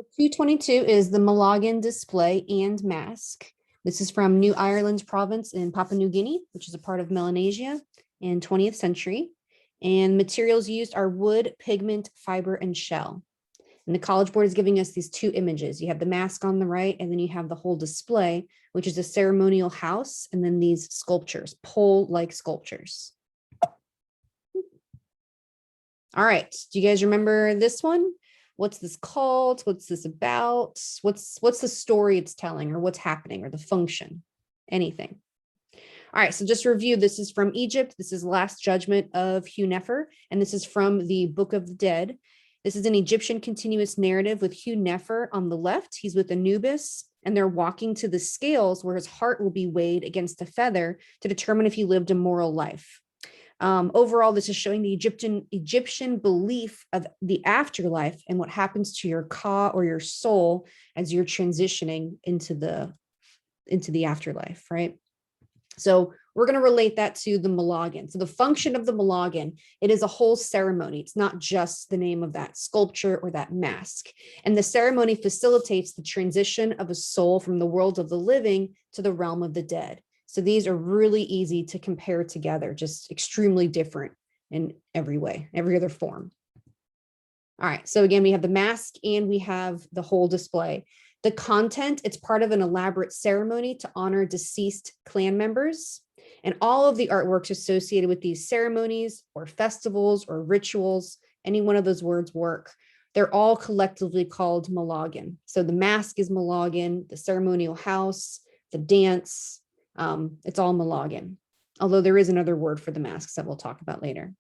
222 is the Malagan display and mask. This is from New Ireland province in Papua New Guinea, which is a part of Melanesia in 20th century. And materials used are wood, pigment, fiber, and shell. And the College Board is giving us these two images. You have the mask on the right, and then you have the whole display, which is a ceremonial house, and then these sculptures, pole-like sculptures. All right, do you guys remember this one? What's this called? What's this about? What's the story it's telling, or what's happening, or the function? Anything. All right, so just review. This is from Egypt. This is Last Judgment of Hu-Nefer, and this is from the Book of the Dead. This is an Egyptian continuous narrative with Hu-Nefer on the left. He's with Anubis, and they're walking to the scales where his heart will be weighed against a feather to determine if he lived a moral life. Overall, this is showing the Egyptian belief of the afterlife and what happens to your ka, or your soul, as you're transitioning into the afterlife, right? So we're going to relate that to the Malagan. So the function of the Malagan, it is a whole ceremony. It's not just the name of that sculpture or that mask. And the ceremony facilitates the transition of a soul from the world of the living to the realm of the dead. So these are really easy to compare together, just extremely different in every way, every other form. All right, so again, we have the mask and we have the whole display. The content, it's part of an elaborate ceremony to honor deceased clan members. And all of the artworks associated with these ceremonies or festivals or rituals, any one of those words work. They're all collectively called Malagan. So the mask is Malagan, the ceremonial house, the dance, it's all Malagan. Although there is another word for the masks that we'll talk about later.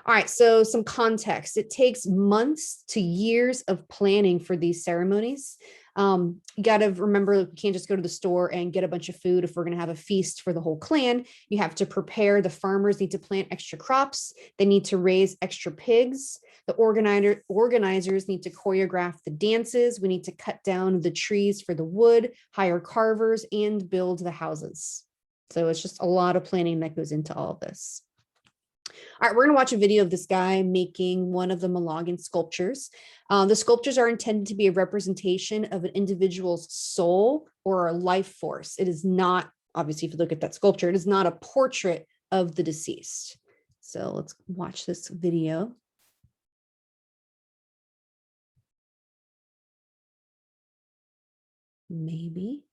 All right, so some context. It takes months to years of planning for these ceremonies. You got to remember, you can't just go to the store and get a bunch of food if we're going to have a feast for the whole clan. You have to prepare. The farmers need to plant extra crops. They need to raise extra pigs. The organizers need to choreograph the dances. We need to cut down the trees for the wood, hire carvers, and build the houses. So it's just a lot of planning that goes into all of this. All right, we're going to watch a video of this guy making one of the Malagan sculptures. The sculptures are intended to be a representation of an individual's soul or a life force. It is not, obviously, if you look at that sculpture, it is not a portrait of the deceased. So let's watch this video. Maybe.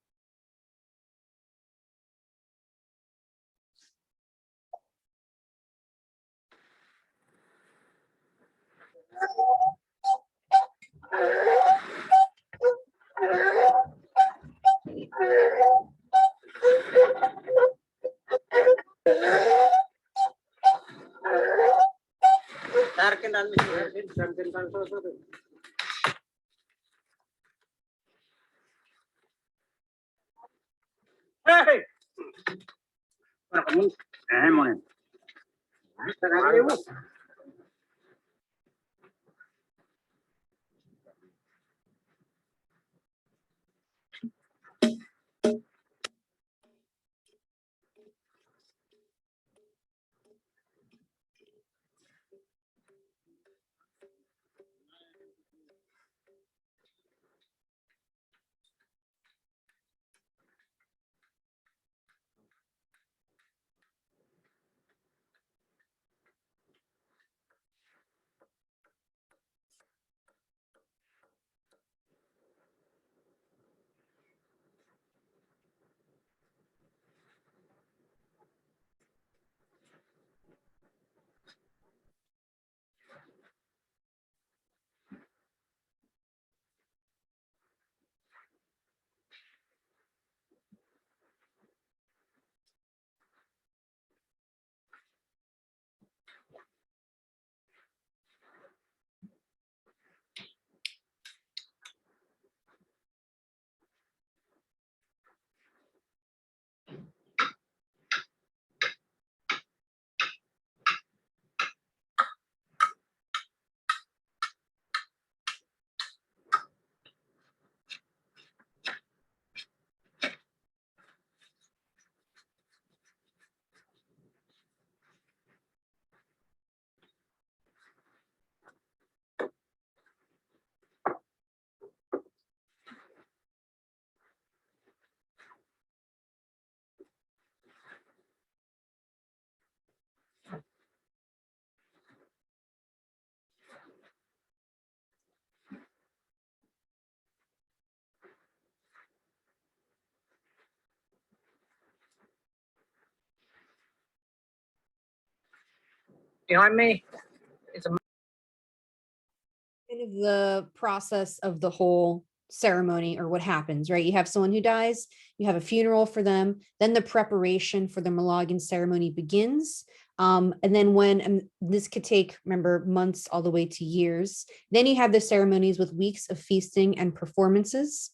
Hey! behind me. It's a Kind of the process of the whole ceremony or what happens, right? You have someone who dies, you have a funeral for them, then the preparation for the Malagan ceremony begins. And then when this could take, remember, months all the way to years, then you have the ceremonies with weeks of feasting and performances.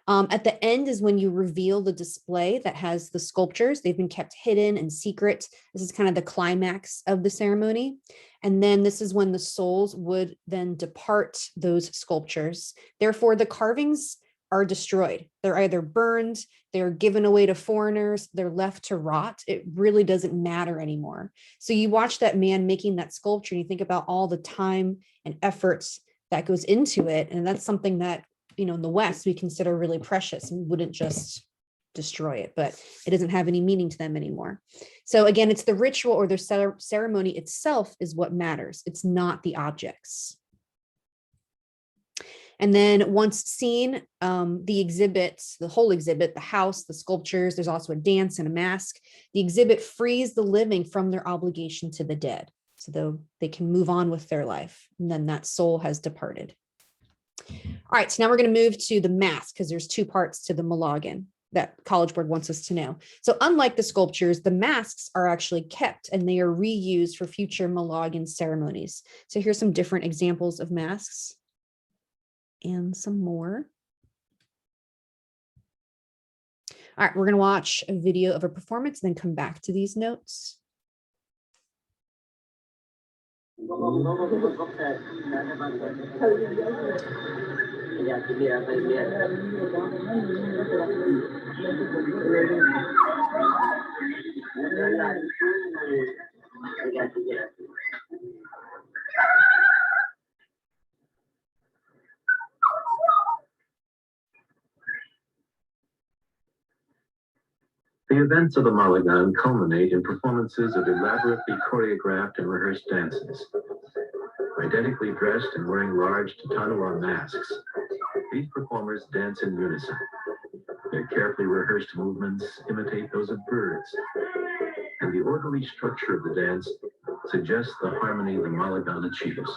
At the end is when you reveal the display that has the sculptures. They've been kept hidden and secret. This is kind of the climax of the ceremony. And then this is when the souls would then depart those sculptures. Therefore, the carvings are destroyed. They're either burned, they're given away to foreigners, they're left to rot. It really doesn't matter anymore. So you watch that man making that sculpture and you think about all the time and efforts that goes into it. And that's something that, you know, in the West, we consider really precious and wouldn't just destroy it, but it doesn't have any meaning to them anymore. So again, it's the ritual or the ceremony itself is what matters. It's not the objects. And then once seen, the exhibits, the whole exhibit, the house, the sculptures, there's also a dance and a mask. The exhibit frees the living from their obligation to the dead. So they can move on with their life. And then that soul has departed. All right, so now we're going to move to the mask because there's two parts to the Malagan that College Board wants us to know. So unlike the sculptures, the masks are actually kept and they are reused for future Malagan ceremonies. So here's some different examples of masks and some more. All right, we're going to watch a video of a performance, then come back to these notes. The events of the Malagan culminate in performances of elaborately choreographed and rehearsed dances. Identically dressed and wearing large Tatanua masks, these performers dance in unison. Their carefully rehearsed movements imitate those of birds, and the orderly structure of the dance suggests the harmony the Malagan achieves.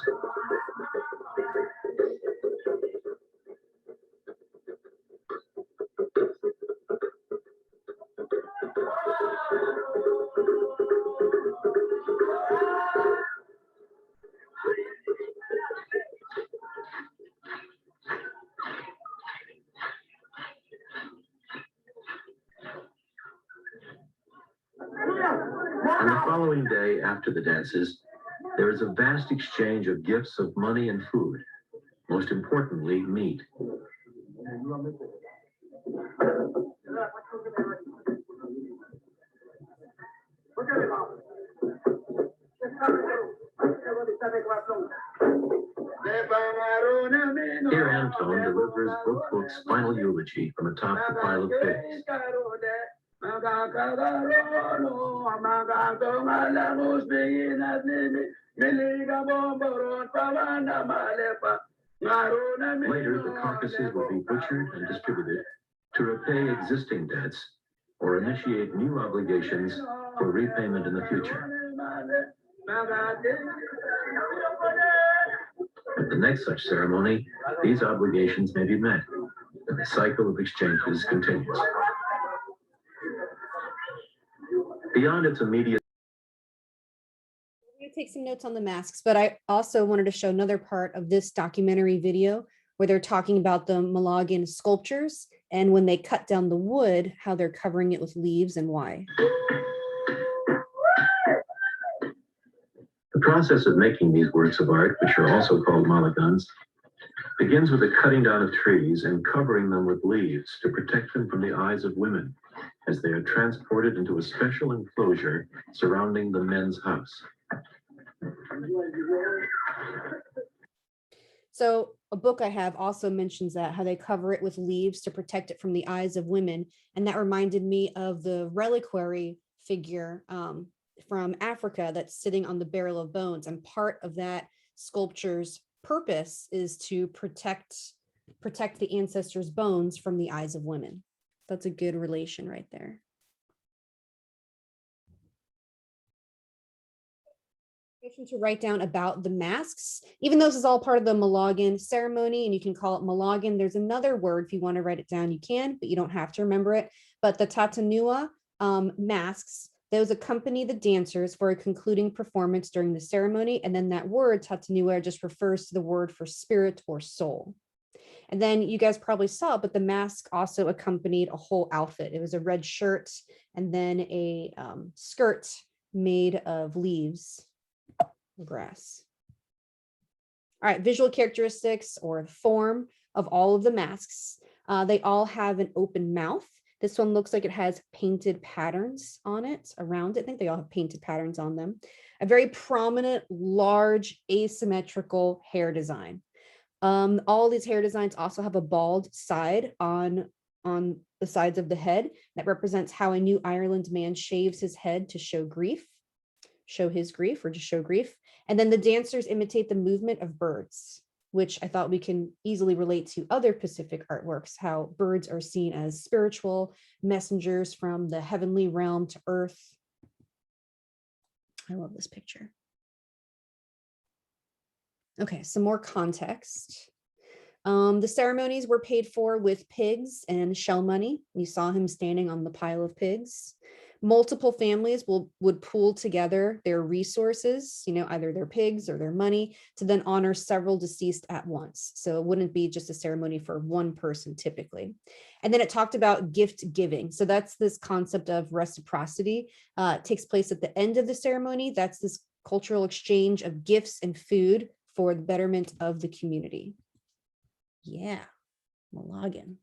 On the following day after the dances, there is a vast exchange of gifts of money and food, most importantly, meat. Here Anton delivers Book's final eulogy from atop the pile of pigs. Later, the carcasses will be butchered and distributed to repay existing debts or initiate new obligations for repayment in the future. At the next such ceremony, these obligations may be met, and the cycle of exchanges continues. Beyond its immediate... I'm going to take some notes on the masks, but I also wanted to show another part of this documentary video where they're talking about the Malagan sculptures and when they cut down the wood, how they're covering it with leaves and why. The process of making these works of art, which are also called Malagans, begins with the cutting down of trees and covering them with leaves to protect them from the eyes of women as they are transported into a special enclosure surrounding the men's house. So a book I have also mentions that, how they cover it with leaves to protect it from the eyes of women. And that reminded me of the reliquary figure from Africa that's sitting on the barrel of bones. And part of that sculpture's purpose is to protect the ancestors' bones from the eyes of women. That's a good relation right there. To write down about the masks, even though this is all part of the Malagan ceremony, and you can call it Malagan. There's another word if you want to write it down, you can, but you don't have to remember it. But the Tatanua masks, those accompany the dancers for a concluding performance during the ceremony. And then that word Tatanua just refers to the word for spirit or soul. And then you guys probably saw, but the mask also accompanied a whole outfit. It was a red shirt and then a skirt made of leaves. Grass. All right, visual characteristics or the form of all of the masks. They all have an open mouth. This one looks like it has painted patterns on it, around it. I think they all have painted patterns on them. A very prominent, large, asymmetrical hair design. All these hair designs also have a bald side on the sides of the head that represents how a New Ireland man shaves his head to show his grief or just show grief. And then the dancers imitate the movement of birds, which I thought we can easily relate to other Pacific artworks, how birds are seen as spiritual messengers from the heavenly realm to earth. I love this picture. Okay, some more context. The ceremonies were paid for with pigs and shell money. You saw him standing on the pile of pigs. Multiple families would pool together their resources, either their pigs or their money, to then honor several deceased at once. So it wouldn't be just a ceremony for one person typically. And then it talked about gift giving. So that's this concept of reciprocity. It takes place at the end of the ceremony. That's this cultural exchange of gifts and food for the betterment of the community. Yeah, Malagan.